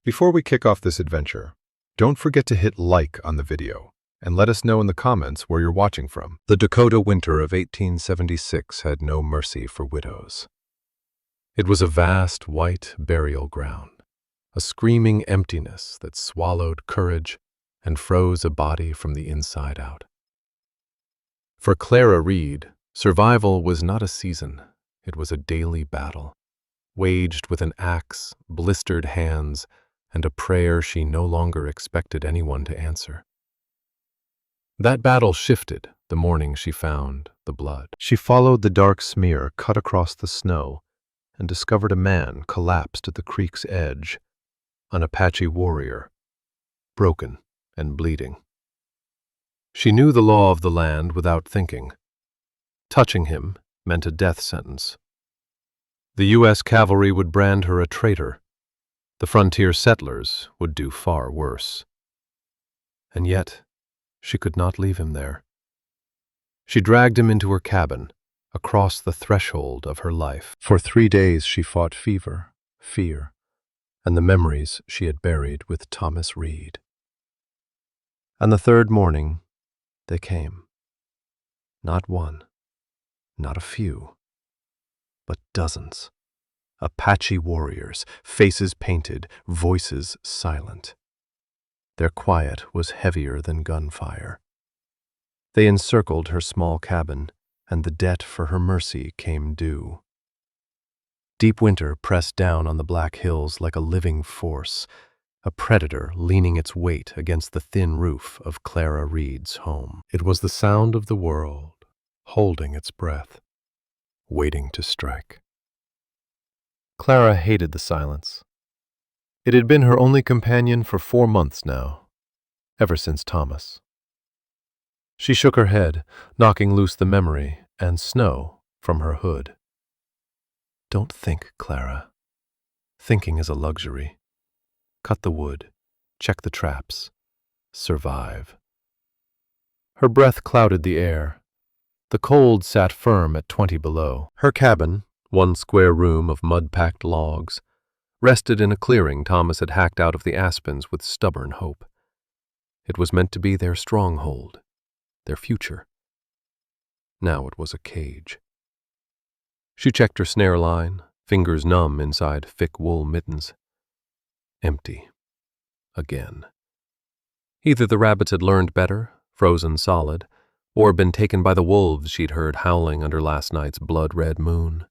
Before we kick off this adventure, don't forget to hit like on the video and let us know in the comments where you're watching from. The Dakota winter of 1876 had no mercy for widows. It was a vast white burial ground, a screaming emptiness that swallowed courage and froze a body from the inside out. For CLARA REED, survival was not a season, it was a daily battle, waged with an axe, blistered hands, and a prayer she no longer expected anyone to answer. That battle shifted the morning she found the blood. She followed the dark smear cut across the snow and discovered a man collapsed at the creek's edge, an Apache warrior, broken and bleeding. She knew the law of the land without thinking. Touching him meant a death sentence. The U.S. Cavalry would brand her a traitor. The frontier settlers would do far worse. And yet, she could not leave him there. She dragged him into her cabin, across the threshold of her life. For 3 days she fought fever, fear, and the memories she had buried with Thomas Reed. And the third morning, they came. Not one, not a few, but dozens. Apache warriors, faces painted, voices silent. Their quiet was heavier than gunfire. They encircled her small cabin, and the debt for her mercy came due. Deep winter pressed down on the Black Hills like a living force, a predator leaning its weight against the thin roof of CLARA REED's home. It was the sound of the world, holding its breath, waiting to strike. CLARA hated the silence. It had been her only companion for 4 months now, ever since Thomas. She shook her head, knocking loose the memory and snow from her hood. Don't think, CLARA. Thinking is a luxury. Cut the wood, check the traps, survive. Her breath clouded the air. The cold sat firm at 20 below. Her cabin, one square room of mud-packed logs, rested in a clearing Thomas had hacked out of the aspens with stubborn hope. It was meant to be their stronghold, their future. Now it was a cage. She checked her snare line, fingers numb inside thick wool mittens. Empty. Again. Either the rabbits had learned better, frozen solid, or been taken by the wolves she'd heard howling under last night's blood-red moon.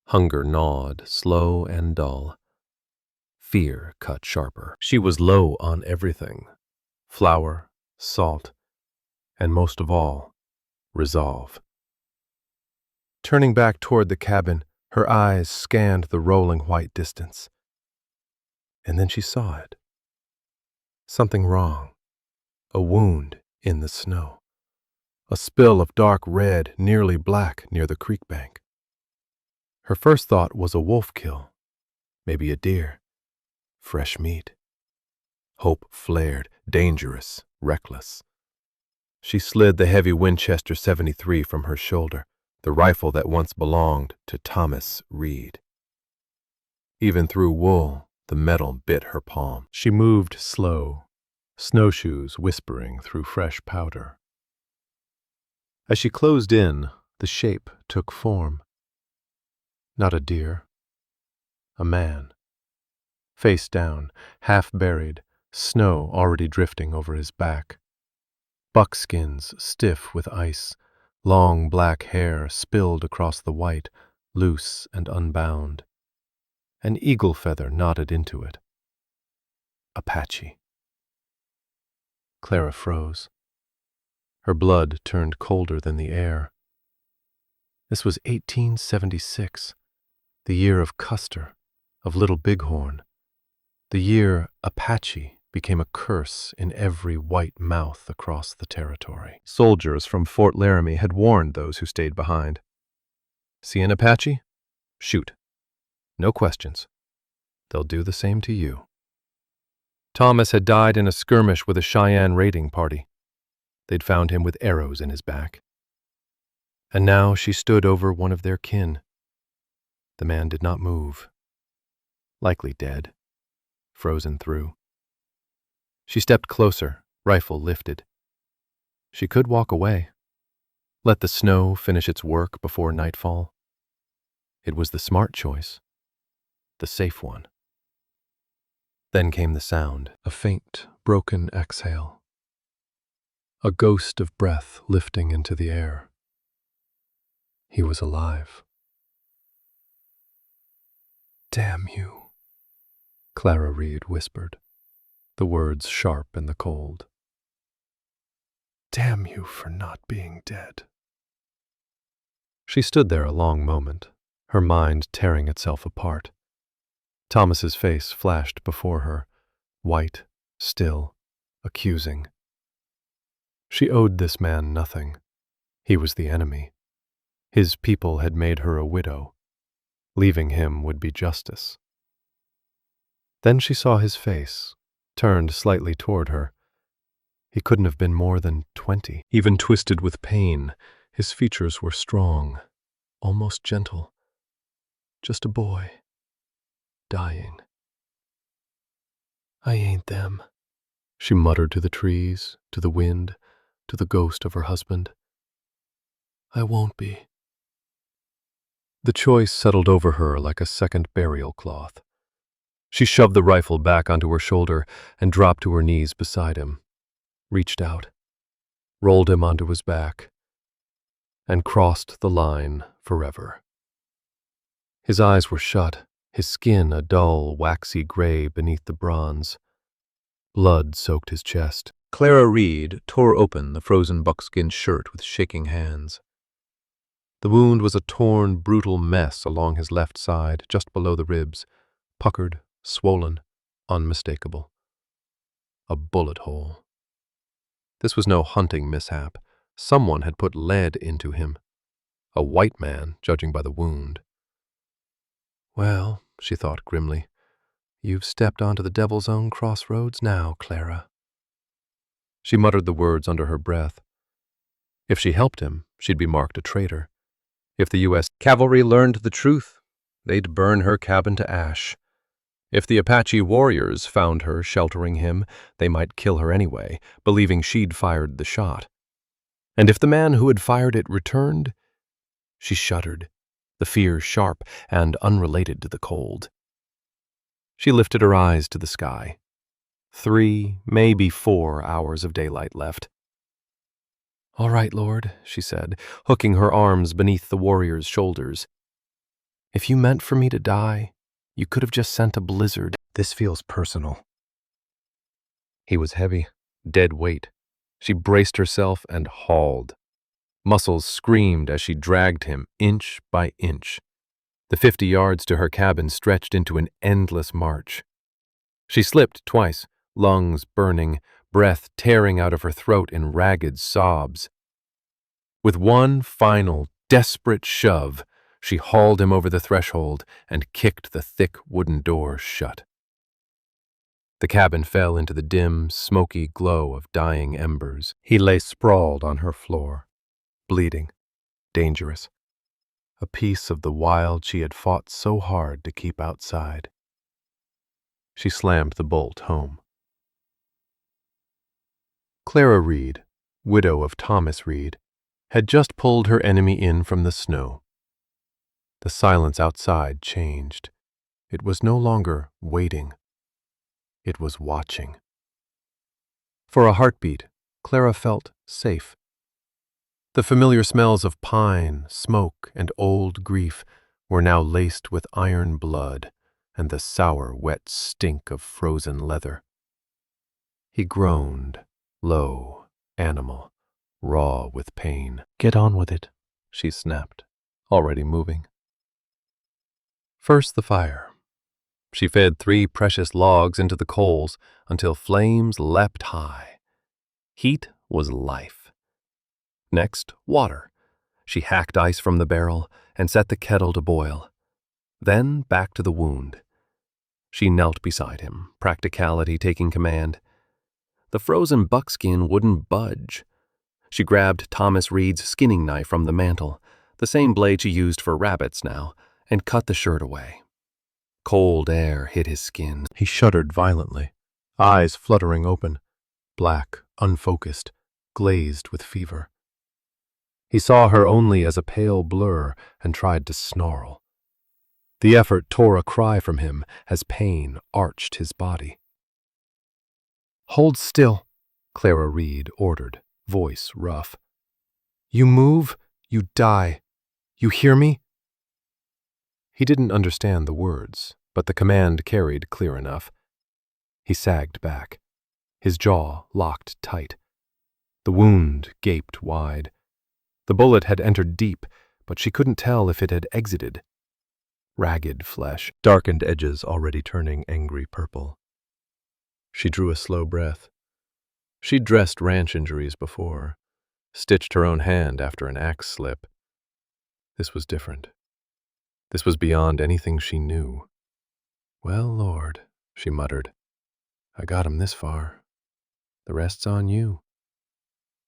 Hunger gnawed, slow and dull. Fear cut sharper. She was low on everything. Flour, salt, and most of all, resolve. Turning back toward the cabin, her eyes scanned the rolling white distance. And then she saw it. Something wrong. A wound in the snow. A spill of dark red, nearly black, near the creek bank. Her first thought was a wolf kill, maybe a deer, fresh meat. Hope flared, dangerous, reckless. She slid the heavy Winchester .73 from her shoulder, the rifle that once belonged to Thomas Reed. Even through wool, the metal bit her palm. She moved slow, snowshoes whispering through fresh powder. As she closed in, the shape took form. Not a deer. A man. Face down, half buried, snow already drifting over his back. Buckskins stiff with ice, long black hair spilled across the white, loose and unbound. An eagle feather knotted into it. Apache. CLARA froze. Her blood turned colder than the air. This was 1876. The year of Custer, of Little Bighorn, the year Apache became a curse in every white mouth across the territory. Soldiers from Fort Laramie had warned those who stayed behind. See an Apache? Shoot. No questions. They'll do the same to you. Thomas had died in a skirmish with a Cheyenne raiding party. They'd found him with arrows in his back. And now she stood over one of their kin. The man did not move. Likely dead. frozen through. She stepped closer, rifle lifted. She could walk away. Let the snow finish its work before nightfall. It was the smart choice, the safe one. Then came the sound, a faint, broken exhale. A ghost of breath lifting into the air. He was alive. "Damn you," Clara Reed whispered, the words sharp in the cold. "Damn you for not being dead." She stood there a long moment, her mind tearing itself apart. Thomas's face flashed before her, white, still, accusing. She owed this man nothing. He was the enemy. His people had made her a widow. Leaving him would be justice. Then she saw his face, turned slightly toward her. He couldn't have been more than 20. Even twisted with pain, his features were strong, almost gentle. Just a boy, dying. "I ain't them," she muttered to the trees, to the wind, to the ghost of her husband. "I won't be." The choice settled over her like a second burial cloth. She shoved the rifle back onto her shoulder and dropped to her knees beside him, reached out, rolled him onto his back, and crossed the line forever. His eyes were shut, his skin a dull, waxy gray beneath the bronze. Blood soaked his chest. Clara Reed tore open the frozen buckskin shirt with shaking hands. The wound was a torn, brutal mess along his left side, just below the ribs, puckered, swollen, unmistakable. A bullet hole. This was no hunting mishap. Someone had put lead into him. A white man, judging by the wound. "Well," she thought grimly, "you've stepped onto the devil's own crossroads now, Clara." She muttered the words under her breath. If she helped him, she'd be marked a traitor. If the U.S. Cavalry learned the truth, they'd burn her cabin to ash. If the Apache warriors found her sheltering him, they might kill her anyway, believing she'd fired the shot. And if the man who had fired it returned, she shuddered, the fear sharp and unrelated to the cold. She lifted her eyes to the sky. 3, maybe 4 hours of daylight left. "All right, Lord," she said, hooking her arms beneath the warrior's shoulders. "If you meant for me to die, you could have just sent a blizzard. This feels personal." He was heavy, dead weight. She braced herself and hauled. Muscles screamed as she dragged him inch by inch. The 50 yards to her cabin stretched into an endless march. She slipped twice, lungs burning, breath tearing out of her throat in ragged sobs. With one final, desperate shove, she hauled him over the threshold and kicked the thick wooden door shut. The cabin fell into the dim, smoky glow of dying embers. He lay sprawled on her floor, bleeding, dangerous. A piece of the wild she had fought so hard to keep outside. She slammed the bolt home. Clara Reed, widow of Thomas Reed, had just pulled her enemy in from the snow. The silence outside changed. It was no longer waiting. It was watching. For a heartbeat, Clara felt safe. The familiar smells of pine, smoke, and old grief were now laced with iron blood and the sour, wet stink of frozen leather. He groaned, low, animal, raw with pain. "Get on with it," she snapped, already moving. First the fire. She fed 3 precious logs into the coals until flames leapt high. Heat was life. Next, water. She hacked ice from the barrel and set the kettle to boil. Then back to the wound. She knelt beside him, practicality taking command. The frozen buckskin wouldn't budge. She grabbed Thomas Reed's skinning knife from the mantel, the same blade she used for rabbits now, and cut the shirt away. Cold air hit his skin. He shuddered violently, eyes fluttering open, black, unfocused, glazed with fever. He saw her only as a pale blur and tried to snarl. The effort tore a cry from him as pain arched his body. "Hold still," CLARA REED ordered, voice rough. "You move, you die. You hear me?" He didn't understand the words, but the command carried clear enough. He sagged back, his jaw locked tight. The wound gaped wide. The bullet had entered deep, but she couldn't tell if it had exited. Ragged flesh, darkened edges already turning angry purple. She drew a slow breath. She'd dressed ranch injuries before, stitched her own hand after an axe slip. This was different. This was beyond anything she knew. "Well, Lord," she muttered, "I got him this far. The rest's on you."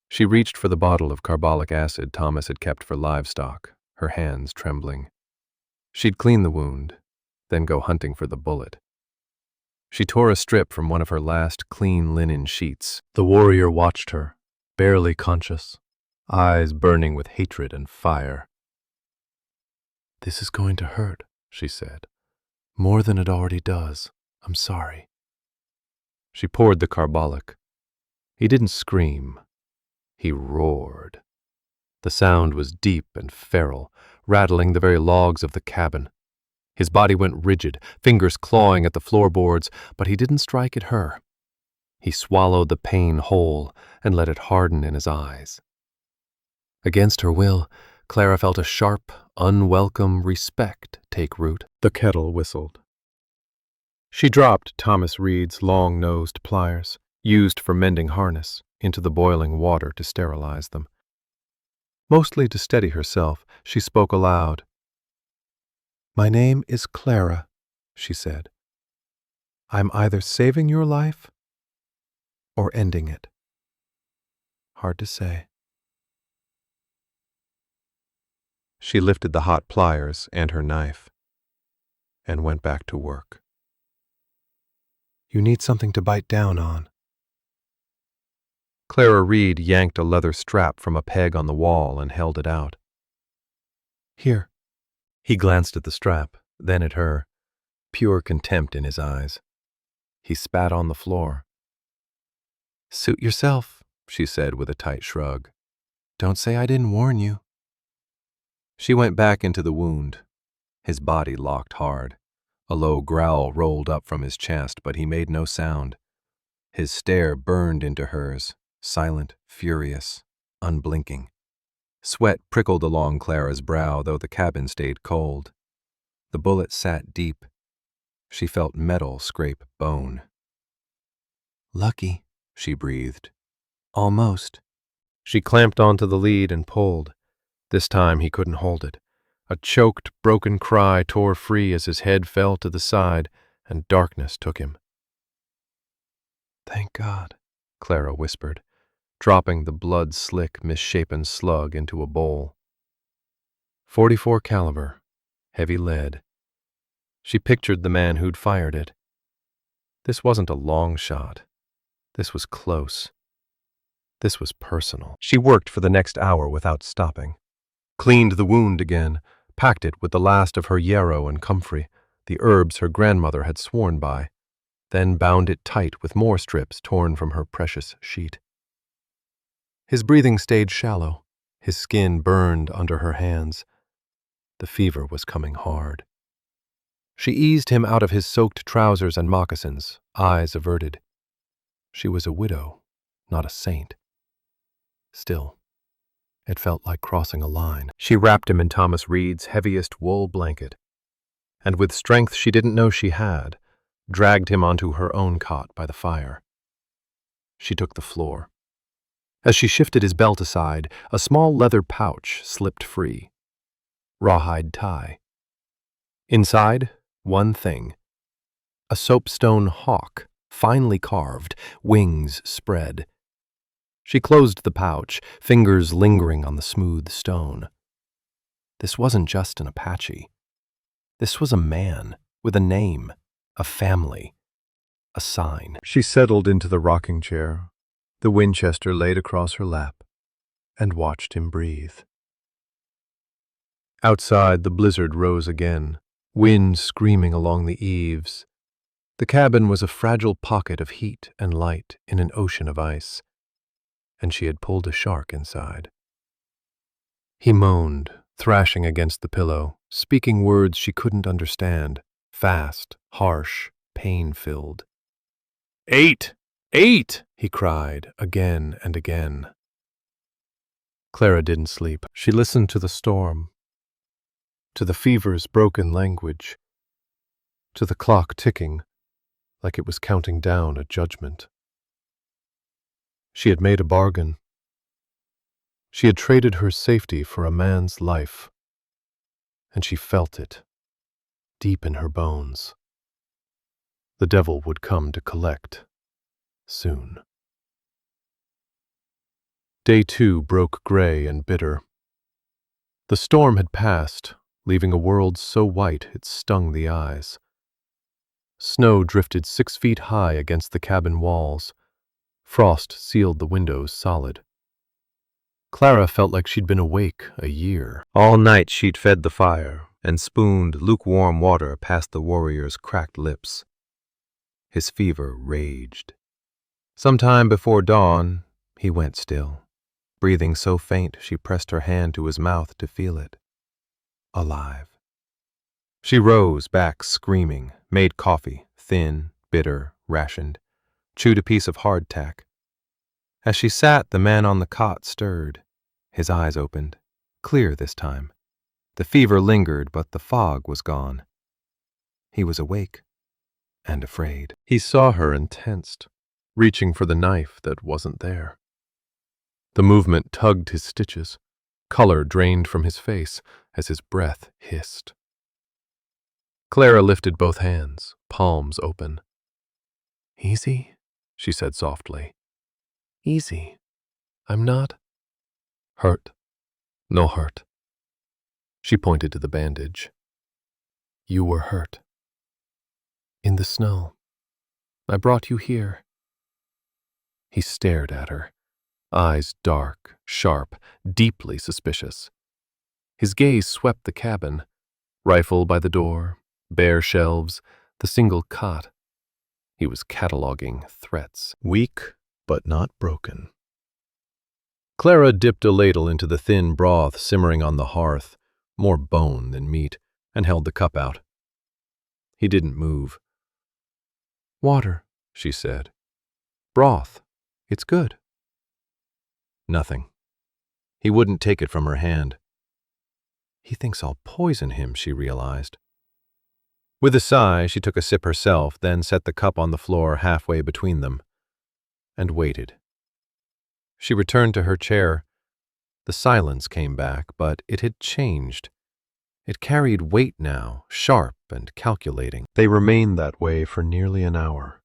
She reached for the bottle of carbolic acid Thomas had kept for livestock, her hands trembling. She'd clean the wound, then go hunting for the bullet. She tore a strip from one of her last clean linen sheets. The warrior watched her, barely conscious, eyes burning with hatred and fire. "This is going to hurt," she said. "More than it already does. I'm sorry." She poured the carbolic. He didn't scream. He roared. The sound was deep and feral, rattling the very logs of the cabin. His body went rigid, fingers clawing at the floorboards, but he didn't strike at her. He swallowed the pain whole and let it harden in his eyes. Against her will, Clara felt a sharp, unwelcome respect take root. The kettle whistled. She dropped Thomas Reed's long-nosed pliers, used for mending harness, into the boiling water to sterilize them. Mostly to steady herself, she spoke aloud. "My name is Clara," she said. "I'm either saving your life or ending it. Hard to say." She lifted the hot pliers and her knife and went back to work. "You need something to bite down on." CLARA REED yanked a leather strap from a peg on the wall and held it out. "Here." He glanced at the strap, then at her, pure contempt in his eyes. He spat on the floor. "Suit yourself," she said with a tight shrug. "Don't say I didn't warn you." She went back into the wound. His body locked hard. A low growl rolled up from his chest, but he made no sound. His stare burned into hers, silent, furious, unblinking. Sweat prickled along Clara's brow, though the cabin stayed cold. The bullet sat deep. She felt metal scrape bone. "Lucky," she breathed. "Almost." She clamped onto the lead and pulled. This time he couldn't hold it. A choked, broken cry tore free as his head fell to the side and darkness took him. "Thank God," Clara whispered, dropping the blood-slick, misshapen slug into a bowl. 44 caliber, heavy lead. She pictured the man who'd fired it. This wasn't a long shot. This was close. This was personal. She worked for the next hour without stopping. Cleaned the wound again, packed it with the last of her yarrow and comfrey, the herbs her grandmother had sworn by, then bound it tight with more strips torn from her precious sheet. His breathing stayed shallow. His skin burned under her hands. The fever was coming hard. She eased him out of his soaked trousers and moccasins, eyes averted. She was a widow, not a saint. Still, it felt like crossing a line. She wrapped him in Thomas Reed's heaviest wool blanket, and with strength she didn't know she had, dragged him onto her own cot by the fire. She took the floor. As she shifted his belt aside, a small leather pouch slipped free. Rawhide tie. Inside, one thing. A soapstone hawk, finely carved, wings spread. She closed the pouch, fingers lingering on the smooth stone. This wasn't just an Apache. This was a man with a name, a family, a sign. She settled into the rocking chair, the Winchester laid across her lap, and watched him breathe. Outside, the blizzard rose again, wind screaming along the eaves. The cabin was a fragile pocket of heat and light in an ocean of ice, and she had pulled a shark inside. He moaned, thrashing against the pillow, speaking words she couldn't understand, fast, harsh, pain-filled. 8! 8! He cried, again and again. Clara didn't sleep. She listened to the storm, to the fever's broken language, to the clock ticking like it was counting down a judgment. She had made a bargain. She had traded her safety for a man's life, and she felt it, deep in her bones. The devil would come to collect, soon. Day 2 broke gray and bitter. The storm had passed, leaving a world so white it stung the eyes. Snow drifted 6 feet high against the cabin walls. Frost sealed the windows solid. Clara felt like she'd been awake a year. All night she'd fed the fire and spooned lukewarm water past the warrior's cracked lips. His fever raged. Sometime before dawn, he went still, breathing so faint she pressed her hand to his mouth to feel it. Alive. She rose back screaming, made coffee, thin, bitter, rationed, chewed a piece of hardtack. As she sat, the man on the cot stirred. His eyes opened, clear this time. The fever lingered, but the fog was gone. He was awake and afraid. He saw her and tensed, reaching for the knife that wasn't there. The movement tugged his stitches. Color drained from his face as his breath hissed. Clara lifted both hands, palms open. "Easy," she said softly. "Easy. I'm not hurt. No hurt." She pointed to the bandage. "You were hurt. In the snow. I brought you here." He stared at her, eyes dark, sharp, deeply suspicious. His gaze swept the cabin, rifle by the door, bare shelves, the single cot. He was cataloging threats. Weak, but not broken. Clara dipped a ladle into the thin broth simmering on the hearth, more bone than meat, and held the cup out. He didn't move. "Water," she said. "Broth. It's good." Nothing. He wouldn't take it from her hand. He thinks I'll poison him, she realized. With a sigh, she took a sip herself, then set the cup on the floor halfway between them, and waited. She returned to her chair. The silence came back, but it had changed. It carried weight now, sharp and calculating. They remained that way for nearly an hour.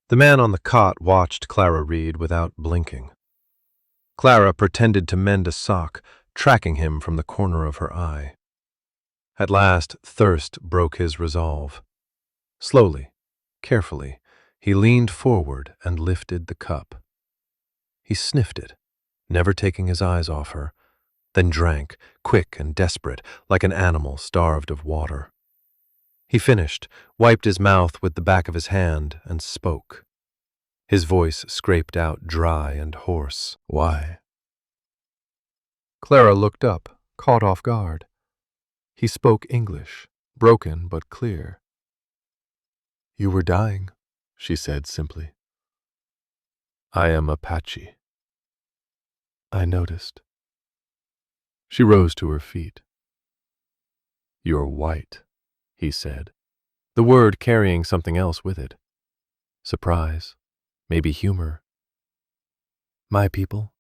The man on the cot watched Clara Reed without blinking. Clara pretended to mend a sock, tracking him from the corner of her eye. At last, thirst broke his resolve. Slowly, carefully, he leaned forward and lifted the cup. He sniffed it, never taking his eyes off her, then drank, quick and desperate, like an animal starved of water. He finished, wiped his mouth with the back of his hand, and spoke. His voice scraped out dry and hoarse. "Why?" Clara looked up, caught off guard. He spoke English, broken but clear. "You were dying," she said simply. "I am Apache." "I noticed." She rose to her feet. "You're white," he said, the word carrying something else with it. Surprise, maybe humor. "My people,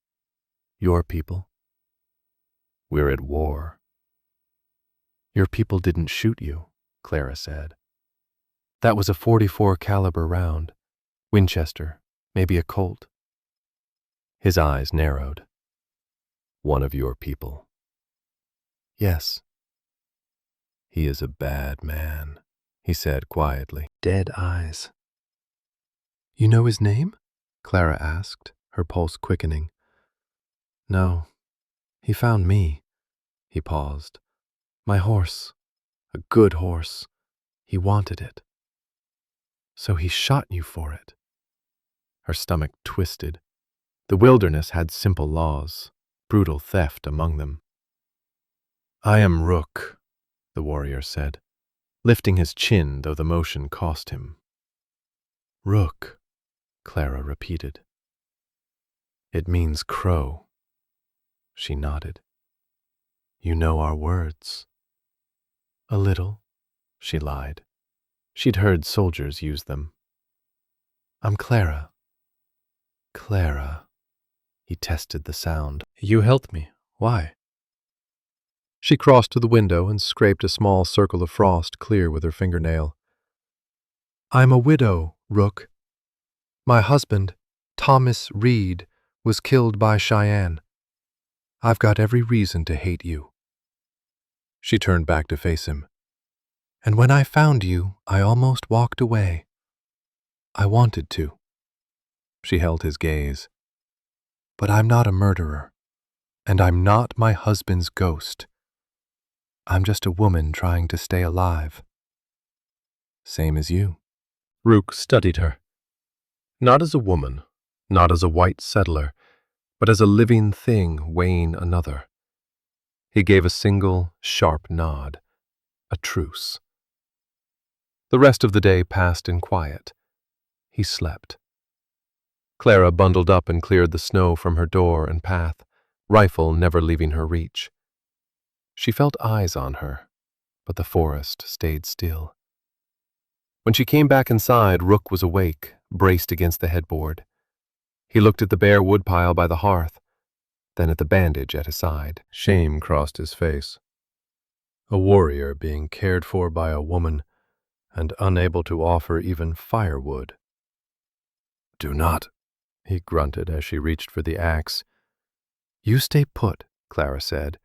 your people. We're at war." "Your people didn't shoot you," Clara said. "That was a .44 caliber round. Winchester, maybe a Colt." His eyes narrowed. "One of your people." "Yes." "He is a bad man." he said quietly. Dead eyes. You know his name? Clara asked, her pulse quickening. No, he found me. He paused. My horse. A good horse. He wanted it. So he shot you for it. Her stomach twisted. The wilderness had simple laws, brutal theft among them. I am Rook, the warrior said, lifting his chin though the motion cost him. Rook, Clara repeated. It means crow. She nodded. You know our words. A little, she lied. She'd heard soldiers use them. I'm Clara. Clara. He tested the sound. You helped me. Why? She crossed to the window and scraped a small circle of frost clear with her fingernail. I'm a widow, Rook. My husband, Thomas Reed, was killed by Cheyenne. I've got every reason to hate you. She turned back to face him. And when I found you, I almost walked away. I wanted to. She held his gaze. But I'm not a murderer, and I'm not my husband's ghost. I'm just a woman trying to stay alive. Same as you. Rook studied her. Not as a woman, not as a white settler, but as a living thing weighing another. He gave a single, sharp nod. A truce. The rest of the day passed in quiet. He slept. Clara bundled up and cleared the snow from her door and path, rifle never leaving her reach. She felt eyes on her, but the forest stayed still. When she came back inside, Rook was awake, braced against the headboard. He looked at the bare woodpile by the hearth, then at the bandage at his side. Shame crossed his face. A warrior being cared for by a woman and unable to offer even firewood. Do not, he grunted as she reached for the axe. You stay put, Clara said.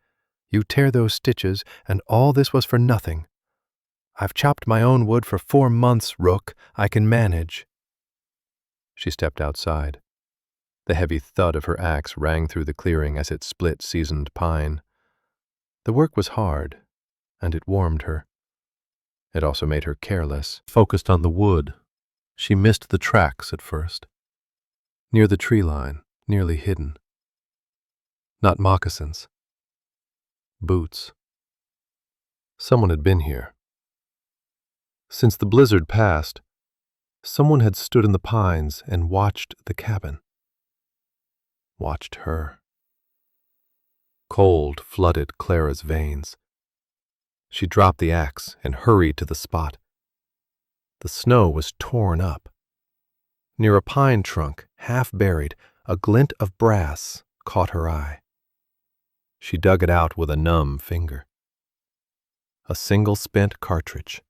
You tear those stitches, and all this was for nothing. I've chopped my own wood for 4 months, Rook. I can manage. She stepped outside. The heavy thud of her axe rang through the clearing as it split seasoned pine. The work was hard, and it warmed her. It also made her careless, focused on the wood. She missed the tracks at first. Near the tree line, nearly hidden. Not moccasins. Boots. Someone had been here. Since the blizzard passed, someone had stood in the pines and watched the cabin. Watched her. Cold flooded Clara's veins. She dropped the axe and hurried to the spot. The snow was torn up. Near a pine trunk, half buried, a glint of brass caught her eye. She dug it out with a numb finger. A single spent cartridge.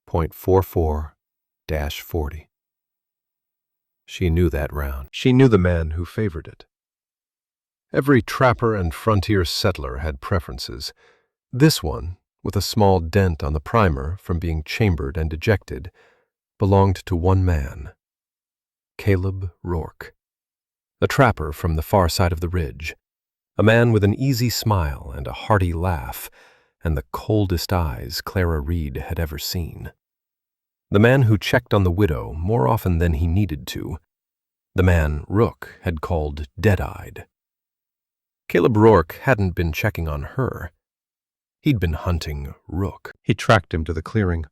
.44-40. She knew that round. She knew the man who favored it. Every trapper and frontier settler had preferences. This one, with a small dent on the primer from being chambered and ejected, belonged to one man. Caleb Rourke. A trapper from the far side of the ridge. A man with an easy smile and a hearty laugh, and the coldest eyes Clara Reed had ever seen. The man who checked on the widow more often than he needed to. The man Rook had called dead-eyed. Caleb Rourke hadn't been checking on her. He'd been hunting Rook. He tracked him to the clearing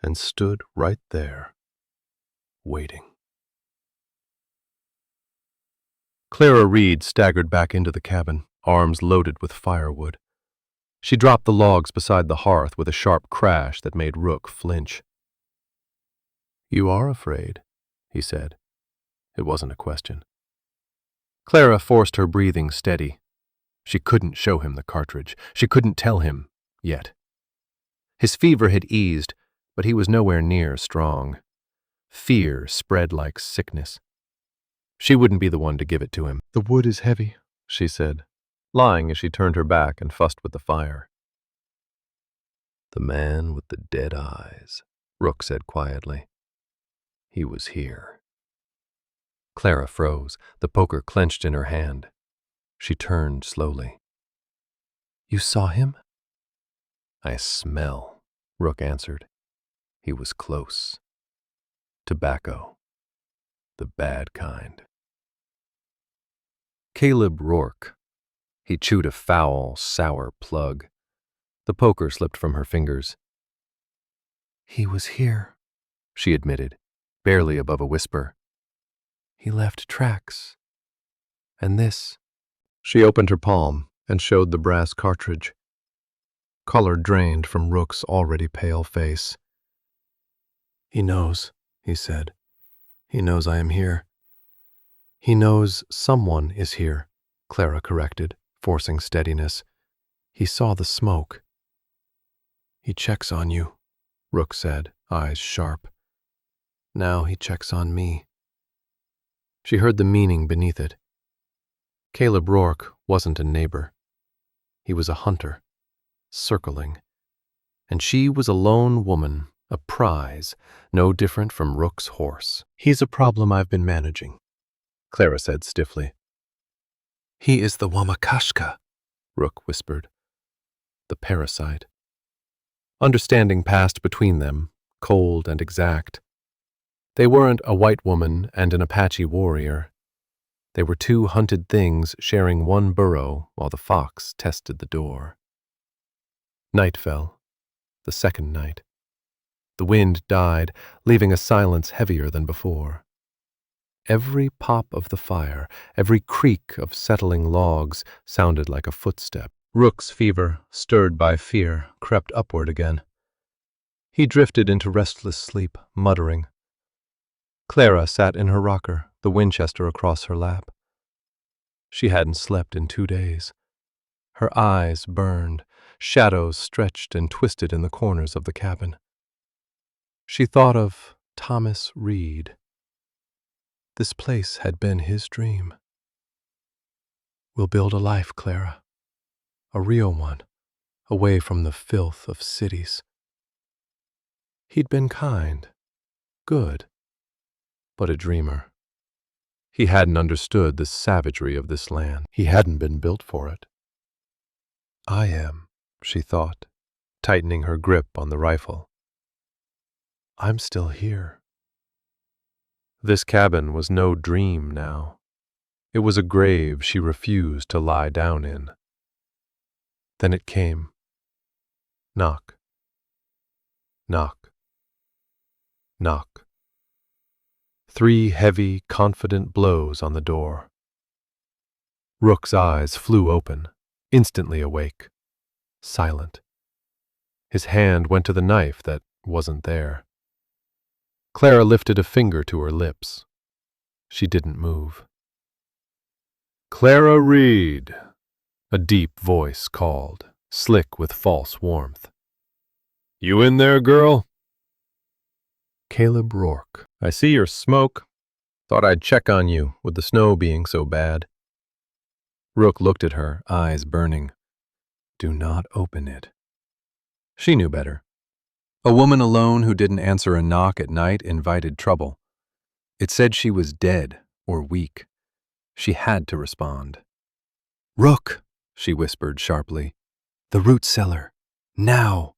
and stood right there, waiting. Clara Reed staggered back into the cabin, arms loaded with firewood. She dropped the logs beside the hearth with a sharp crash that made Rook flinch. You are afraid, he said. It wasn't a question. Clara forced her breathing steady. She couldn't show him the cartridge. She couldn't tell him, yet. His fever had eased, but he was nowhere near strong. Fear spread like sickness. She wouldn't be the one to give it to him. The wood is heavy, she said, lying as she turned her back and fussed with the fire. The man with the dead eyes, Rook said quietly. He was here. Clara froze, the poker clenched in her hand. She turned slowly. You saw him? I smell, Rook answered. He was close. Tobacco. The bad kind. Caleb Rourke. He chewed a foul, sour plug. The poker slipped from her fingers. He was here, she admitted, barely above a whisper. He left tracks. And this. She opened her palm and showed the brass cartridge. Color drained from Rook's already pale face. He knows, he said. He knows I am here. He knows someone is here, Clara corrected, forcing steadiness. He saw the smoke. He checks on you, Rook said, eyes sharp. Now he checks on me. She heard the meaning beneath it. Caleb Rourke wasn't a neighbor. He was a hunter, circling. And she was a lone woman, a prize, no different from Rook's horse. He's a problem I've been managing, Clara said stiffly. He is the Wamakashka, Rook whispered. The parasite. Understanding passed between them, cold and exact. They weren't a white woman and an Apache warrior. They were two hunted things sharing one burrow while the fox tested the door. Night fell, the second night. The wind died, leaving a silence heavier than before. Every pop of the fire, every creak of settling logs sounded like a footstep. Rook's fever, stirred by fear, crept upward again. He drifted into restless sleep, muttering. Clara sat in her rocker, the Winchester across her lap. She hadn't slept in 2 days. Her eyes burned, shadows stretched and twisted in the corners of the cabin. She thought of Thomas Reed. This place had been his dream. We'll build a life, Clara. A real one, away from the filth of cities. He'd been kind, good, but a dreamer. He hadn't understood the savagery of this land. He hadn't been built for it. I am, she thought, tightening her grip on the rifle. I'm still here. This cabin was no dream now. It was a grave she refused to lie down in. Then it came. Knock. Knock. Knock. 3 heavy, confident blows on the door. Rook's eyes flew open, instantly awake, silent. His hand went to the knife that wasn't there. Clara lifted a finger to her lips. She didn't move. Clara Reed, a deep voice called, slick with false warmth. You in there, girl? Caleb Rourke. I see your smoke. Thought I'd check on you, with the snow being so bad. Rook looked at her, eyes burning. Do not open it. She knew better. A woman alone who didn't answer a knock at night invited trouble. It said she was dead or weak. She had to respond. Rook, she whispered sharply. The root cellar. Now!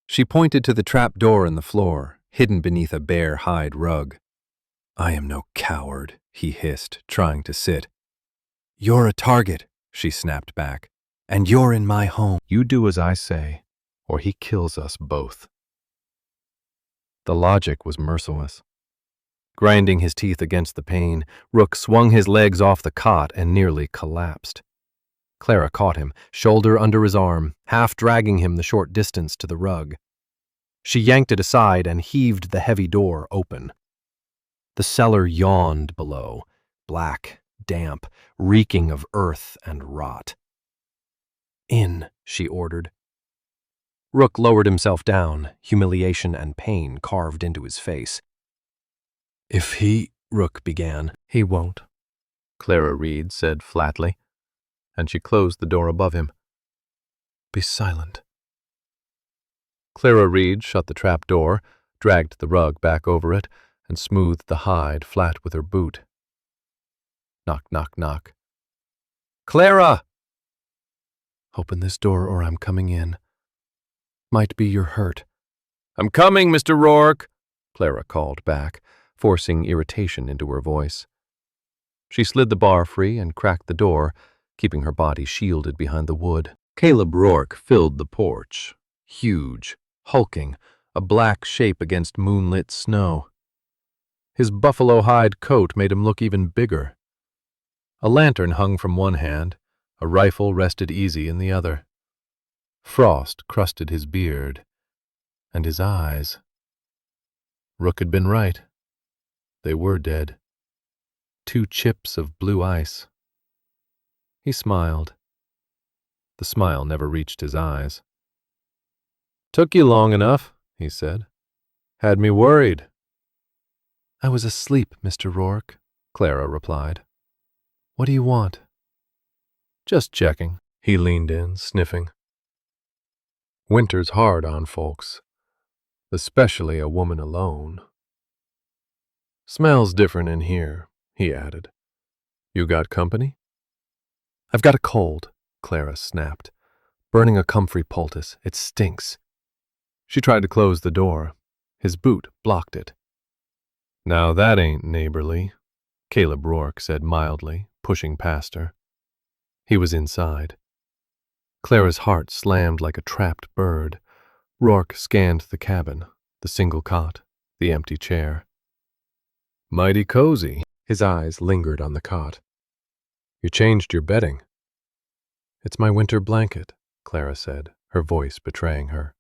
She pointed to the trap door in the floor, hidden beneath a bare hide rug. I am no coward, he hissed, trying to sit. You're a target, she snapped back, and you're in my home. You do as I say, or he kills us both. The logic was merciless. Grinding his teeth against the pane, Rook swung his legs off the cot and nearly collapsed. Clara caught him, shoulder under his arm, half dragging him the short distance to the rug. She yanked it aside and heaved the heavy door open. The cellar yawned below, black, damp, reeking of earth and rot. In, she ordered. Rook lowered himself down, humiliation and pain carved into his face. If he, Rook began. He won't, Clara Reed said flatly, and she closed the door above him. Be silent. CLARA REED shut the trap door, dragged the rug back over it, and smoothed the hide flat with her boot. Knock, knock, knock. "Clara!" "Open this door or I'm coming in. Might be you're hurt." "I'm coming, Mr. Rourke," Clara called back, forcing irritation into her voice. She slid the bar free and cracked the door, keeping her body shielded behind the wood. Caleb Rourke filled the porch, huge, hulking, a black shape against moonlit snow. His buffalo hide coat made him look even bigger. A lantern hung from one hand, a rifle rested easy in the other. Frost crusted his beard, and his eyes. Rook had been right. They were dead. 2 chips of blue ice. He smiled. The smile never reached his eyes. "Took you long enough," he said. "Had me worried." "I was asleep, Mr. Rourke," Clara replied. "What do you want?" "Just checking." He leaned in, sniffing. "Winter's hard on folks, especially a woman alone. Smells different in here," he added. "You got company?" "I've got a cold," Clara snapped. "Burning a comfrey poultice. It stinks." She tried to close the door. His boot blocked it. "Now that ain't neighborly," Caleb Rourke said mildly, pushing past her. He was inside. Clara's heart slammed like a trapped bird. Rourke scanned the cabin, the single cot, the empty chair. "Mighty cozy." His eyes lingered on the cot. "You changed your bedding." "It's my winter blanket," Clara said, her voice betraying her.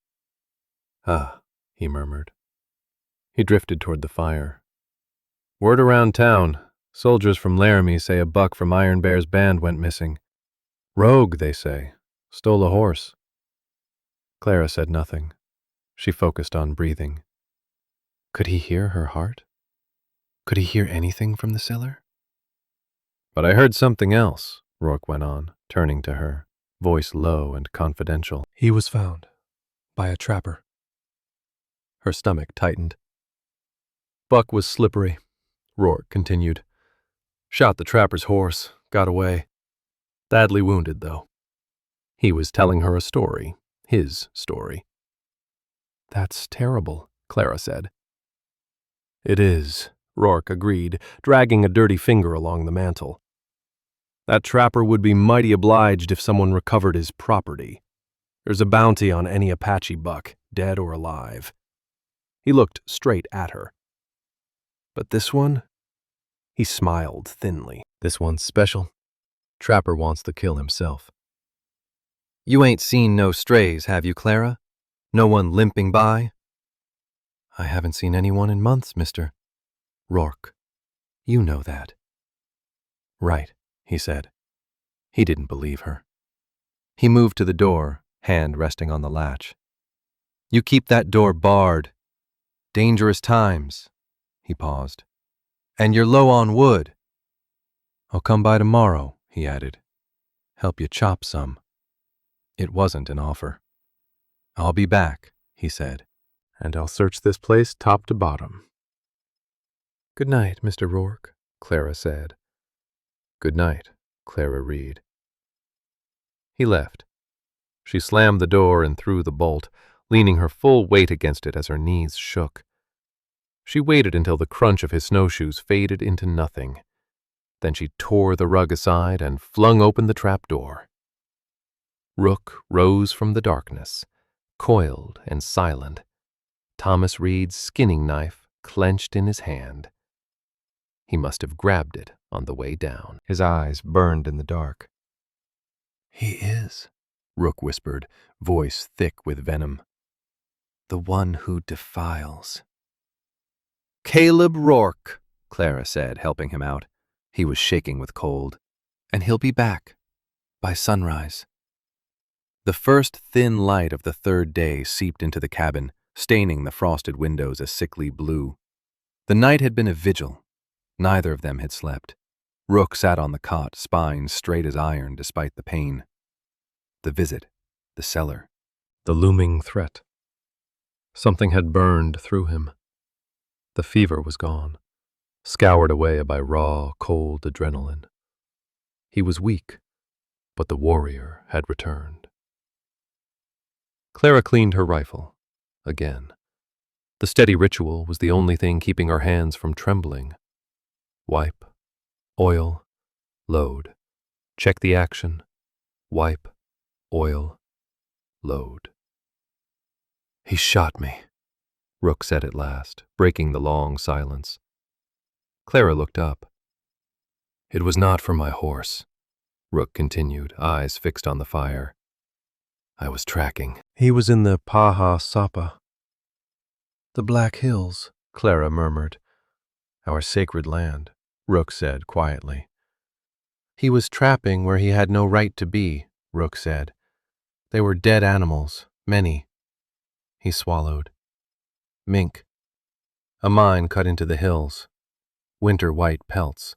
"Ah," he murmured. He drifted toward the fire. "Word around town. Soldiers from Laramie say a buck from Iron Bear's band went missing. Rogue, they say. Stole a horse." Clara said nothing. She focused on breathing. Could he hear her heart? Could he hear anything from the cellar? "But I heard something else," Rourke went on, turning to her, voice low and confidential. "He was found by a trapper." Her stomach tightened. "Buck was slippery," Rourke continued. "Shot the trapper's horse, got away. Badly wounded, though." He was telling her a story, his story. "That's terrible," Clara said. "It is," Rourke agreed, dragging a dirty finger along the mantel. "That trapper would be mighty obliged if someone recovered his property. There's a bounty on any Apache buck, dead or alive." He looked straight at her. "But this one?" He smiled thinly. "This one's special. Trapper wants the kill himself." "You ain't seen no strays, have you, Clara? No one limping by?" "I haven't seen anyone in months, Mr. Rourke. You know that." "Right," he said. He didn't believe her. He moved to the door, hand resting on the latch. "You keep that door barred. Dangerous times." He paused. "And you're low on wood." "I'll come by tomorrow," he added. "Help you chop some." It wasn't an offer. "I'll be back," he said, "and I'll search this place top to bottom." "Good night, Mr. Rourke," Clara said. "Good night, Clara Reed." He left. She slammed the door and threw the bolt, leaning her full weight against it as her knees shook. She waited until the crunch of his snowshoes faded into nothing. Then she tore the rug aside and flung open the trap door. Rook rose from the darkness, coiled and silent, Thomas Reed's skinning knife clenched in his hand. He must have grabbed it on the way down. His eyes burned in the dark. "He is," Rook whispered, voice thick with venom. "The one who defiles." "Caleb Rourke," Clara said, helping him out. He was shaking with cold. "And he'll be back by sunrise." The first thin light of the third day seeped into the cabin, staining the frosted windows a sickly blue. The night had been a vigil. Neither of them had slept. Rook sat on the cot, spine straight as iron despite the pain. The visit, the cellar, the looming threat. Something had burned through him. The fever was gone, scoured away by raw, cold adrenaline. He was weak, but the warrior had returned. Clara cleaned her rifle, again. The steady ritual was the only thing keeping her hands from trembling. Wipe, oil, load. Check the action. Wipe, oil, load. He shot me, Rook said at last, breaking the long silence. Clara looked up. It was not for my horse, Rook continued, eyes fixed on the fire. I was tracking. He was in the Paha Sapa. The Black Hills, Clara murmured. Our sacred land, Rook said quietly. He was trapping where he had no right to be, Rook said. They were dead animals, many. He swallowed. Mink. A mine cut into the hills. Winter white pelts.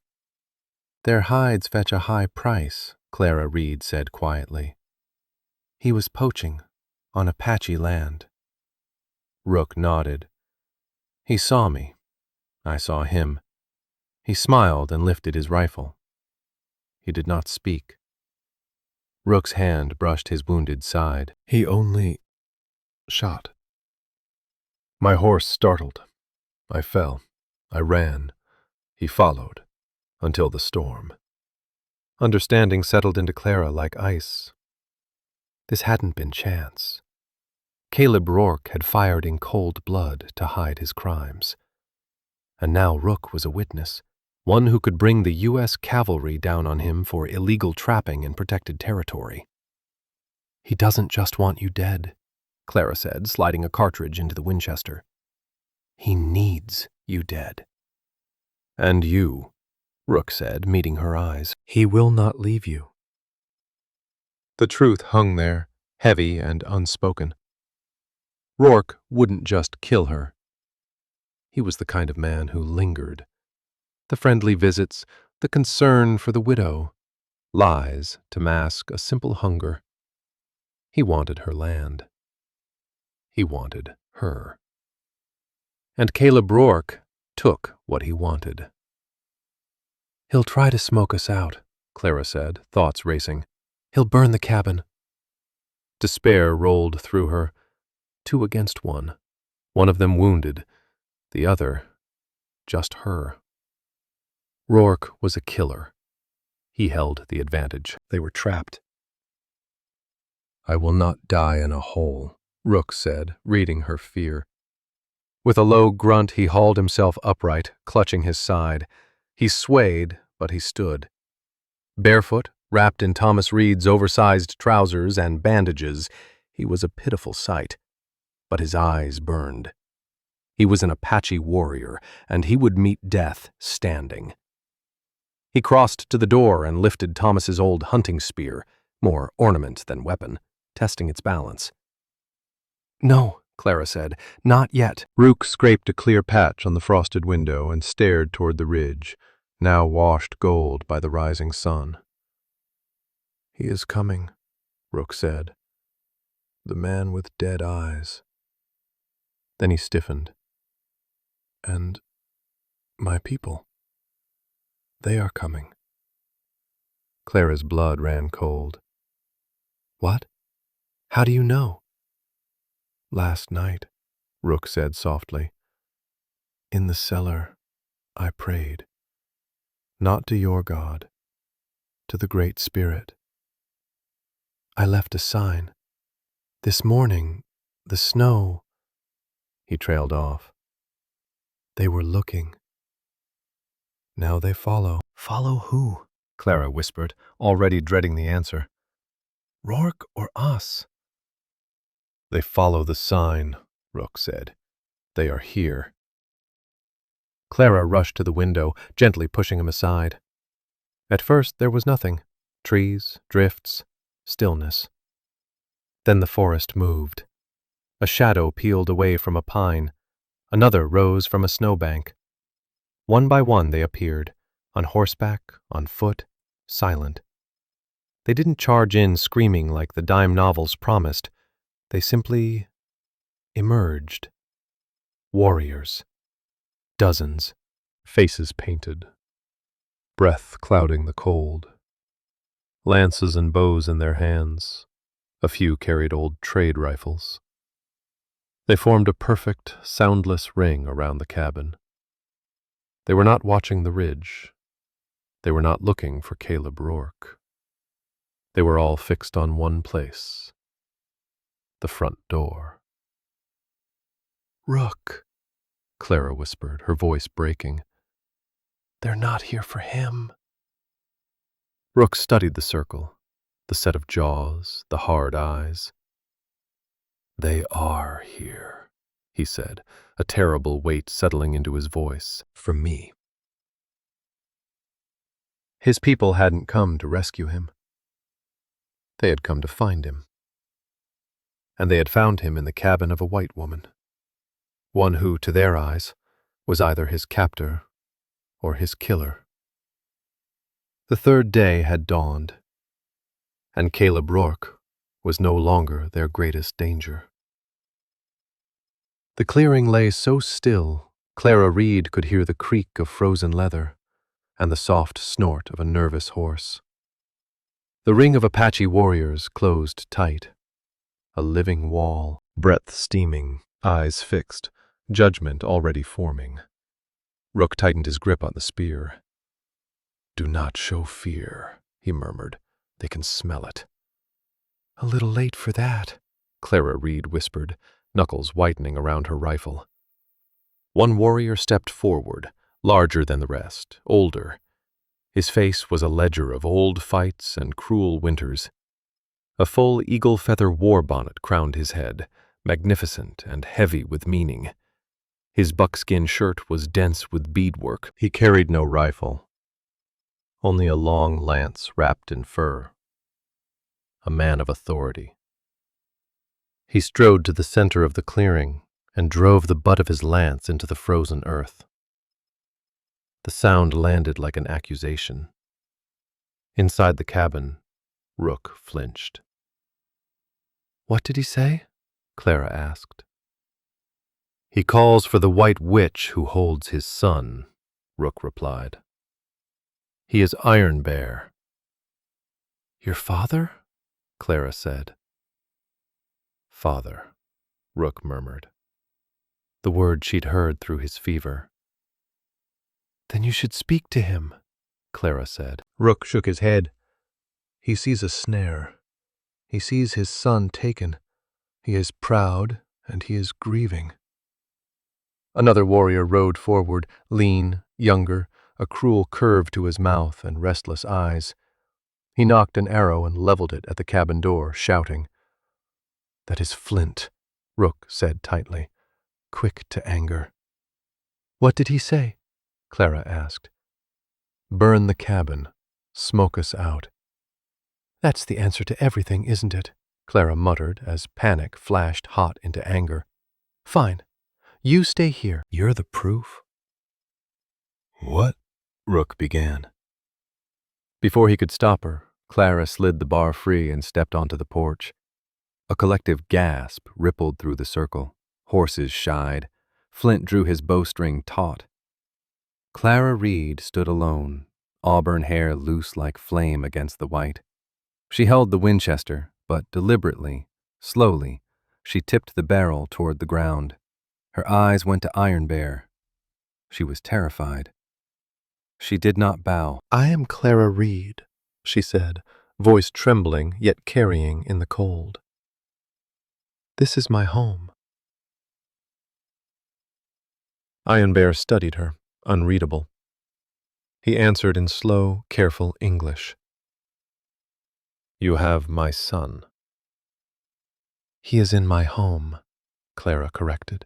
Their hides fetch a high price, CLARA REED said quietly. He was poaching on Apache land. Rook nodded. He saw me. I saw him. He smiled and lifted his rifle. He did not speak. Rook's hand brushed his wounded side. He only shot. My horse startled. I fell. I ran. He followed, until the storm. Understanding settled into Clara like ice. This hadn't been chance. Caleb Rourke had fired in cold blood to hide his crimes. And now Rook was a witness, one who could bring the U.S. Cavalry down on him for illegal trapping in protected territory. He doesn't just want you dead, Clara said, sliding a cartridge into the Winchester. He needs you dead. And you, Rook said, meeting her eyes. He will not leave you. The truth hung there, heavy and unspoken. Rourke wouldn't just kill her. He was the kind of man who lingered. The friendly visits, the concern for the widow, lies to mask a simple hunger. He wanted her land. He wanted her. And Caleb Rourke took what he wanted. He'll try to smoke us out, Clara said, thoughts racing. He'll burn the cabin. Despair rolled through her. 2 against 1. One of them wounded, the other just her. Rourke was a killer. He held the advantage. They were trapped. I will not die in a hole, Rook said, reading her fear. With a low grunt, he hauled himself upright, clutching his side. He swayed, but he stood. Barefoot, wrapped in Thomas Reed's oversized trousers and bandages, he was a pitiful sight. But his eyes burned. He was an Apache warrior, and he would meet death standing. He crossed to the door and lifted Thomas's old hunting spear, more ornament than weapon, testing its balance. No, Clara said, not yet. Rook scraped a clear patch on the frosted window and stared toward the ridge, now washed gold by the rising sun. He is coming, Rook said. The man with dead eyes. Then he stiffened. And my people. They are coming. Clara's blood ran cold. What? How do you know? Last night, Rook said softly. In the cellar, I prayed. Not to your God, to the Great Spirit. I left a sign. This morning, the snow. He trailed off. They were looking. Now they follow. Follow who? Clara whispered, already dreading the answer. Rourke or us? They follow the sign, Rook said. They are here. Clara rushed to the window, gently pushing him aside. At first there was nothing. Trees, drifts, stillness. Then the forest moved. A shadow peeled away from a pine. Another rose from a snowbank. One by one they appeared, on horseback, on foot, silent. They didn't charge in screaming like the dime novels promised. They simply emerged. Warriors. Dozens. Faces painted. Breath clouding the cold. Lances and bows in their hands. A few carried old trade rifles. They formed a perfect, soundless ring around the cabin. They were not watching the ridge. They were not looking for Caleb Rourke. They were all fixed on one place. The front door. "Rook," Clara whispered, her voice breaking. "They're not here for him." Rook studied the circle, the set of jaws, the hard eyes. "They are here," he said, a terrible weight settling into his voice. "For me." His people hadn't come to rescue him. They had come to find him. And they had found him in the cabin of a white woman, one who, to their eyes, was either his captor or his killer. The third day had dawned, and Caleb Rourke was no longer their greatest danger. The clearing lay so still, CLARA REED could hear the creak of frozen leather and the soft snort of a nervous horse. The ring of Apache warriors closed tight, a living wall, breath steaming, eyes fixed, judgment already forming. Rook tightened his grip on the spear. "Do not show fear," he murmured. "They can smell it." "A little late for that," CLARA REED whispered, knuckles whitening around her rifle. One warrior stepped forward, larger than the rest, older. His face was a ledger of old fights and cruel winters. A full eagle feather war bonnet crowned his head, magnificent and heavy with meaning. His buckskin shirt was dense with beadwork. He carried no rifle, only a long lance wrapped in fur. A man of authority. He strode to the center of the clearing and drove the butt of his lance into the frozen earth. The sound landed like an accusation. Inside the cabin, Rook flinched. "What did he say?" Clara asked. "He calls for the white witch who holds his son," Rook replied. "He is Iron Bear." "Your father?" Clara said. "Father," Rook murmured. The word she'd heard through his fever. "Then you should speak to him," Clara said. Rook shook his head. "He sees a snare. He sees his son taken. He is proud, and he is grieving." Another warrior rode forward, lean, younger, a cruel curve to his mouth and restless eyes. He knocked an arrow and leveled it at the cabin door, shouting. "That is Flint," Rook said tightly, quick to anger. "What did he say?" Clara asked. "Burn the cabin. Smoke us out." "That's the answer to everything, isn't it?" Clara muttered as panic flashed hot into anger. "Fine. You stay here." "You're the proof." "What?" Rook began. Before he could stop her, Clara slid the bar free and stepped onto the porch. A collective gasp rippled through the circle. Horses shied. Flint drew his bowstring taut. Clara Reed stood alone, auburn hair loose like flame against the white. She held the Winchester, but deliberately, slowly, she tipped the barrel toward the ground. Her eyes went to Iron Bear. She was terrified. She did not bow. "I am Clara Reed," she said, voice trembling yet carrying in the cold. "This is my home." Iron Bear studied her, unreadable. He answered in slow, careful English. "You have my son." "He is in my home," Clara corrected.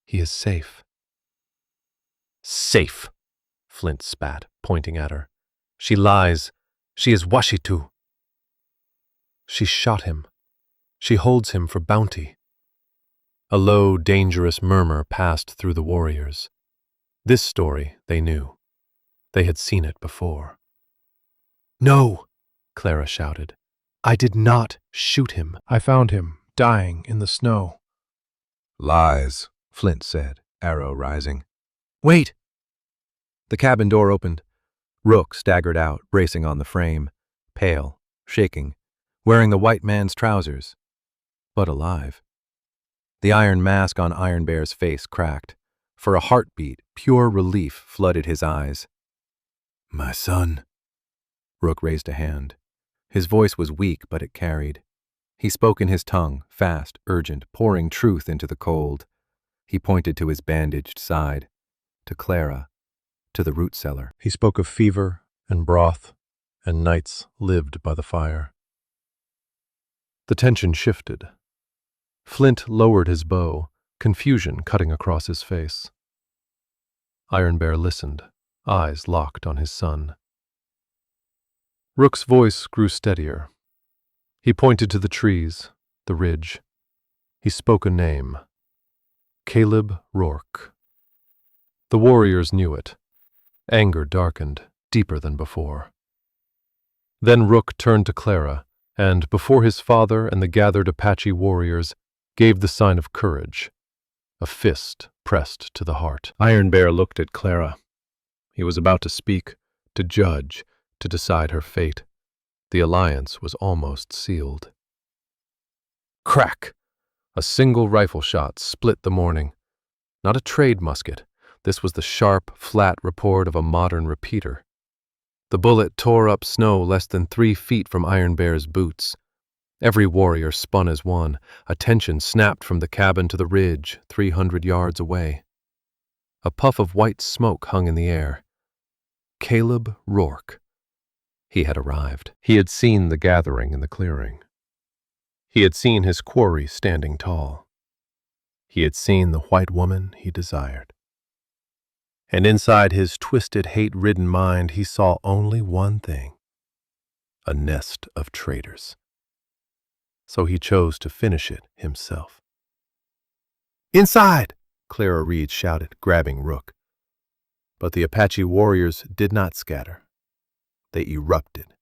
"He is safe." "Safe," Flint spat, pointing at her. "She lies. She is Washitu." "She shot him. She holds him for bounty." A low, dangerous murmur passed through the warriors. This story they knew. They had seen it before. "No!" Clara shouted. "I did not shoot him. I found him, dying in the snow. Lies, Flint said, arrow rising. Wait! The cabin door opened. Rook staggered out, bracing on the frame, pale, shaking, wearing the white man's trousers, but alive. The iron mask on Iron Bear's face cracked. For a heartbeat, pure relief flooded his eyes. My son. Rook raised a hand. His voice was weak, but it carried. He spoke in his tongue, fast, urgent, pouring truth into the cold. He pointed to his bandaged side, to Clara, to the root cellar. He spoke of fever and broth and nights lived by the fire. The tension shifted. Flint lowered his bow, confusion cutting across his face. Iron Bear listened, eyes locked on his son. Rook's voice grew steadier. He pointed to the trees, the ridge. He spoke a name. Caleb Rourke. The warriors knew it. Anger darkened, deeper than before. Then Rook turned to Clara, and, before his father and the gathered Apache warriors, gave the sign of courage, a fist pressed to the heart. Iron Bear looked at Clara. He was about to speak, to judge, to decide her fate. The alliance was almost sealed. Crack! A single rifle shot split the morning. Not a trade musket. This was the sharp, flat report of a modern repeater. The bullet tore up snow less than 3 feet from Iron Bear's boots. Every warrior spun as one. Attention snapped from the cabin to the ridge, 300 yards away. A puff of white smoke hung in the air. Caleb Rourke. He had arrived. He had seen the gathering in the clearing. He had seen his quarry standing tall. He had seen the white woman he desired. And inside his twisted, hate-ridden mind, he saw only one thing: a nest of traitors. So he chose to finish it himself. Inside! CLARA REED shouted, grabbing Rook. But the Apache warriors did not scatter. They erupted.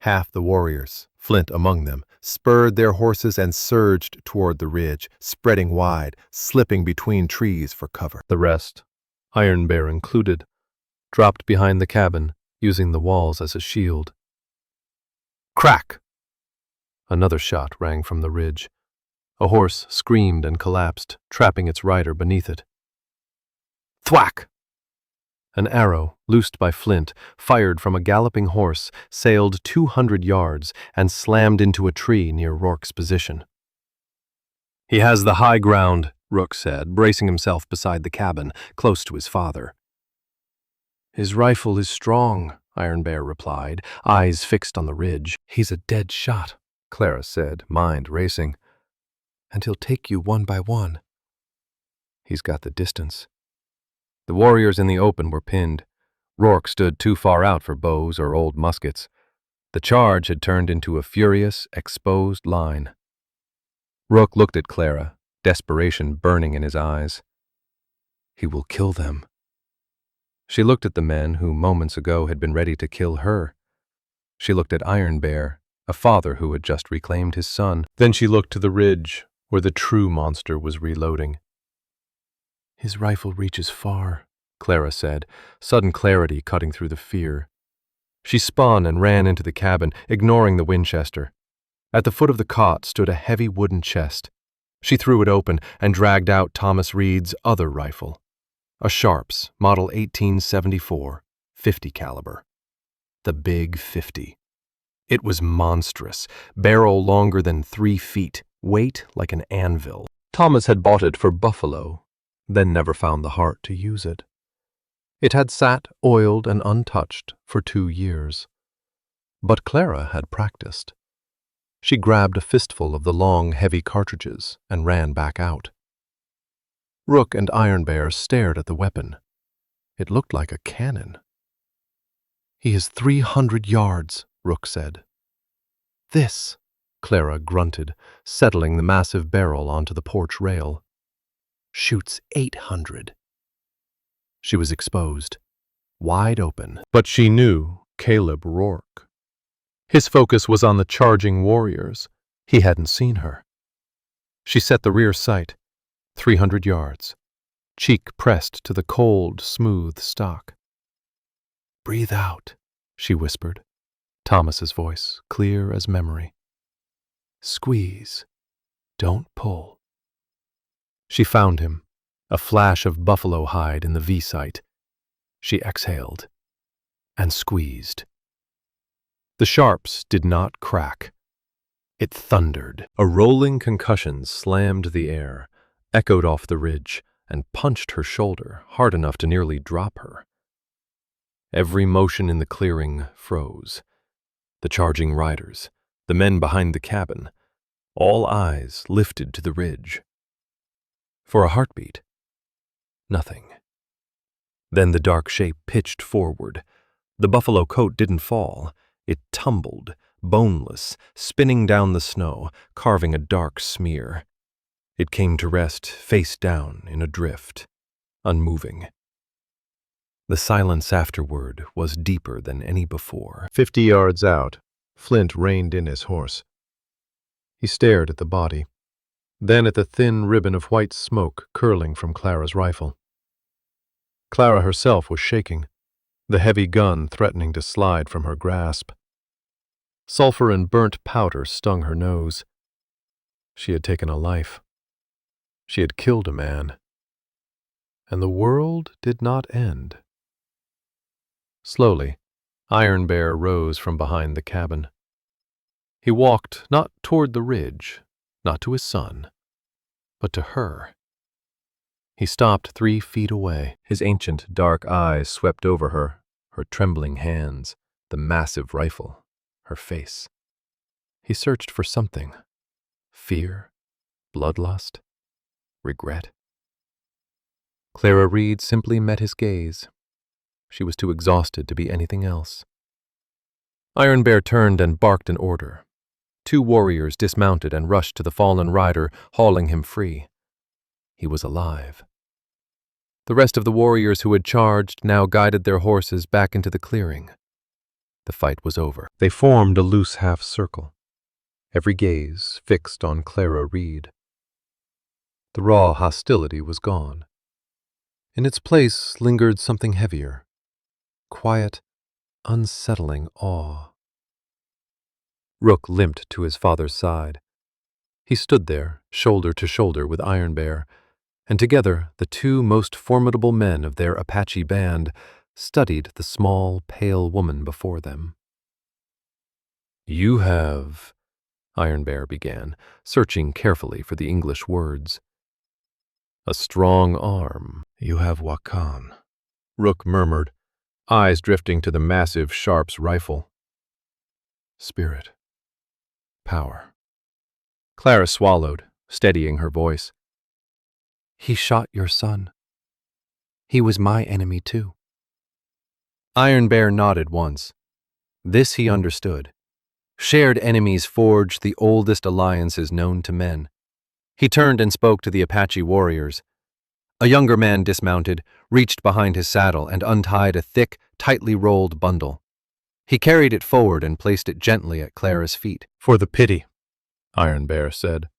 Half the warriors, Flint among them, spurred their horses and surged toward the ridge, spreading wide, slipping between trees for cover. The rest, Iron Bear included, dropped behind the cabin, using the walls as a shield. Crack! Another shot rang from the ridge. A horse screamed and collapsed, trapping its rider beneath it. Thwack! An arrow, loosed by Flint, fired from a galloping horse, sailed 200 yards and slammed into a tree near Rourke's position. He has the high ground, Rook said, bracing himself beside the cabin, close to his father. His rifle is strong, Iron Bear replied, eyes fixed on the ridge. He's a dead shot, Clara said, mind racing. And he'll take you one by one. He's got the distance. The warriors in the open were pinned. Rourke stood too far out for bows or old muskets. The charge had turned into a furious, exposed line. Rook looked at Clara, desperation burning in his eyes. He will kill them. She looked at the men who moments ago had been ready to kill her. She looked at Iron Bear, a father who had just reclaimed his son. Then she looked to the ridge, where the true monster was reloading. His rifle reaches far, Clara said, sudden clarity cutting through the fear. She spun and ran into the cabin, ignoring the Winchester. At the foot of the cot stood a heavy wooden chest. She threw it open and dragged out Thomas Reed's other rifle, a Sharps, model 1874, 50 caliber. The Big 50. It was monstrous, barrel longer than 3 feet, weight like an anvil. Thomas had bought it for buffalo, then never found the heart to use it. It had sat oiled and untouched for 2 years. But Clara had practiced. She grabbed a fistful of the long, heavy cartridges and ran back out. Rook and Iron Bear stared at the weapon. It looked like a cannon. He is 300 yards, Rook said. This, Clara grunted, settling the massive barrel onto the porch rail. Shoots 800. She was exposed, wide open. But she knew Caleb Rourke. His focus was on the charging warriors. He hadn't seen her. She set the rear sight. 300 yards, cheek pressed to the cold, smooth stock. "Breathe out," she whispered, Thomas's voice clear as memory. "Squeeze. Don't pull." She found him, a flash of buffalo hide in the V-sight. She exhaled and squeezed. The sharps did not crack. It thundered. A rolling concussion slammed the air, echoed off the ridge, and punched her shoulder hard enough to nearly drop her. Every motion in the clearing froze. The charging riders, the men behind the cabin, all eyes lifted to the ridge. For a heartbeat, nothing. Then the dark shape pitched forward. The buffalo coat didn't fall. It tumbled, boneless, spinning down the snow, carving a dark smear. It came to rest face down in a drift, unmoving. The silence afterward was deeper than any before. 50 yards out, Flint reined in his horse. He stared at the body, then at the thin ribbon of white smoke curling from Clara's rifle. Clara herself was shaking, the heavy gun threatening to slide from her grasp. Sulfur and burnt powder stung her nose. She had taken a life. She had killed a man. And the world did not end. Slowly, Iron Bear rose from behind the cabin. He walked not toward the ridge, not to his son, but to her. He stopped 3 feet away. His ancient dark eyes swept over her, her trembling hands, the massive rifle, her face. He searched for something. Fear, bloodlust, regret. Clara Reed simply met his gaze. She was too exhausted to be anything else. Iron Bear turned and barked an order. 2 warriors dismounted and rushed to the fallen rider, hauling him free. He was alive. The rest of the warriors who had charged now guided their horses back into the clearing. The fight was over. They formed a loose half-circle, every gaze fixed on Clara Reed. The raw hostility was gone. In its place lingered something heavier, quiet, unsettling awe. Rook limped to his father's side. He stood there, shoulder to shoulder with Iron Bear, and together the 2 most formidable men of their Apache band studied the small, pale woman before them. "You have," Iron Bear began, searching carefully for the English words. "A strong arm. You have Wakan," Rook murmured, eyes drifting to the massive sharp's rifle. "Spirit. Power." Clara swallowed, steadying her voice. "He shot your son. He was my enemy too." Iron Bear nodded once. This he understood. Shared enemies forged the oldest alliances known to men. He turned and spoke to the Apache warriors. A younger man dismounted, reached behind his saddle, and untied a thick, tightly rolled bundle. He carried it forward and placed it gently at Clara's feet. "For the pity," Iron Bear said.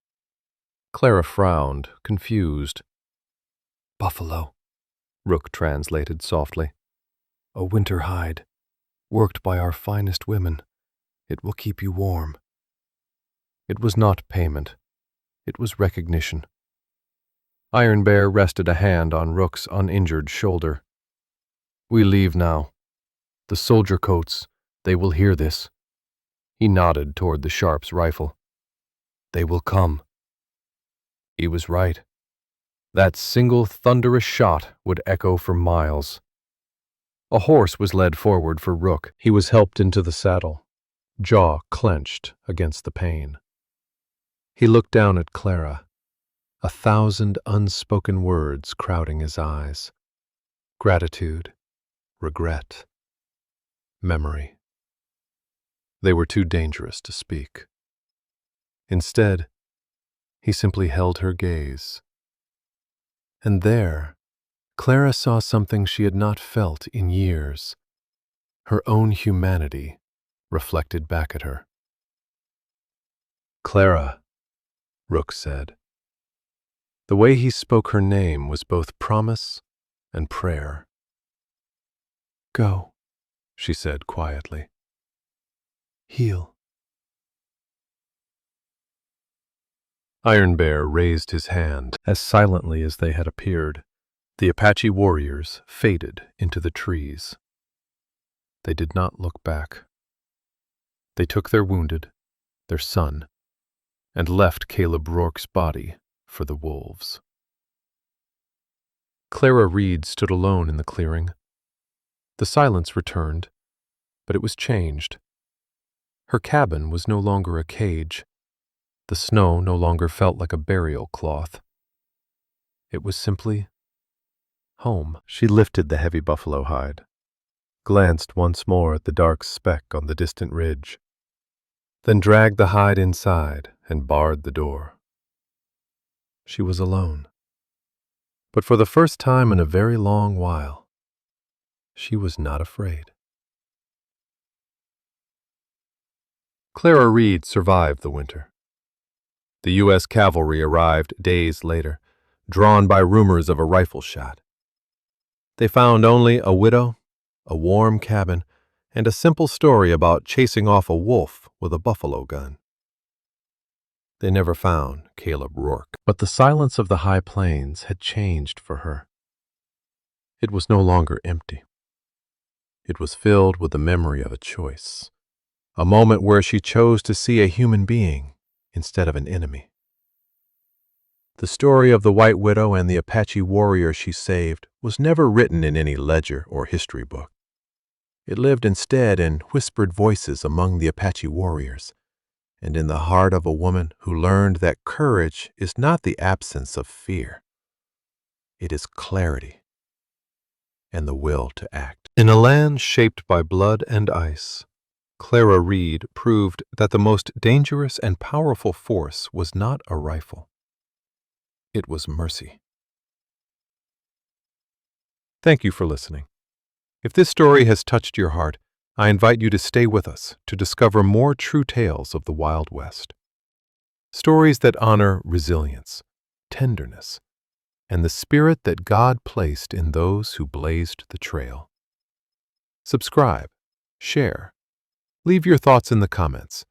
Clara frowned, confused. "Buffalo," Rook translated softly. "A winter hide, worked by our finest women. It will keep you warm." It was not payment. It was recognition. Iron Bear rested a hand on Rook's uninjured shoulder. "We leave now. The soldier coats, they will hear this." He nodded toward the sharp's rifle. "They will come." He was right. That single thunderous shot would echo for miles. A horse was led forward for Rook. He was helped into the saddle, jaw clenched against the pain. He looked down at Clara, 1,000 unspoken words crowding his eyes. Gratitude, regret, memory. They were too dangerous to speak. Instead, he simply held her gaze. And there, Clara saw something she had not felt in years, her own humanity reflected back at her. "Clara," Rook said. The way he spoke her name was both promise and prayer. "Go," she said quietly. "Heal." Iron Bear raised his hand as silently as they had appeared. The Apache warriors faded into the trees. They did not look back. They took their wounded, their son, and left Caleb Rourke's body for the wolves. CLARA REED stood alone in the clearing. The silence returned, but it was changed. Her cabin was no longer a cage. The snow no longer felt like a burial cloth. It was simply home. She lifted the heavy buffalo hide, glanced once more at the dark speck on the distant ridge, then dragged the hide inside and barred the door. She was alone. But for the first time in a very long while, she was not afraid. CLARA REED survived the winter. The U.S. Cavalry arrived days later, drawn by rumors of a rifle shot. They found only a widow, a warm cabin, and a simple story about chasing off a wolf with a buffalo gun. They never found Caleb Rourke, but the silence of the high plains had changed for her. It was no longer empty. It was filled with the memory of a choice, a moment where she chose to see a human being instead of an enemy. The story of the White Widow and the Apache warrior she saved was never written in any ledger or history book. It lived instead in whispered voices among the Apache warriors, and in the heart of a woman who learned that courage is not the absence of fear. It is clarity and the will to act. In a land shaped by blood and ice, CLARA REED proved that the most dangerous and powerful force was not a rifle. It was mercy. Thank you for listening. If this story has touched your heart, I invite you to stay with us to discover more true tales of the Wild West. Stories that honor resilience, tenderness, and the spirit that God placed in those who blazed the trail. Subscribe, share, leave your thoughts in the comments,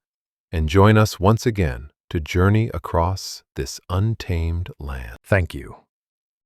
and join us once again to journey across this untamed land. Thank you.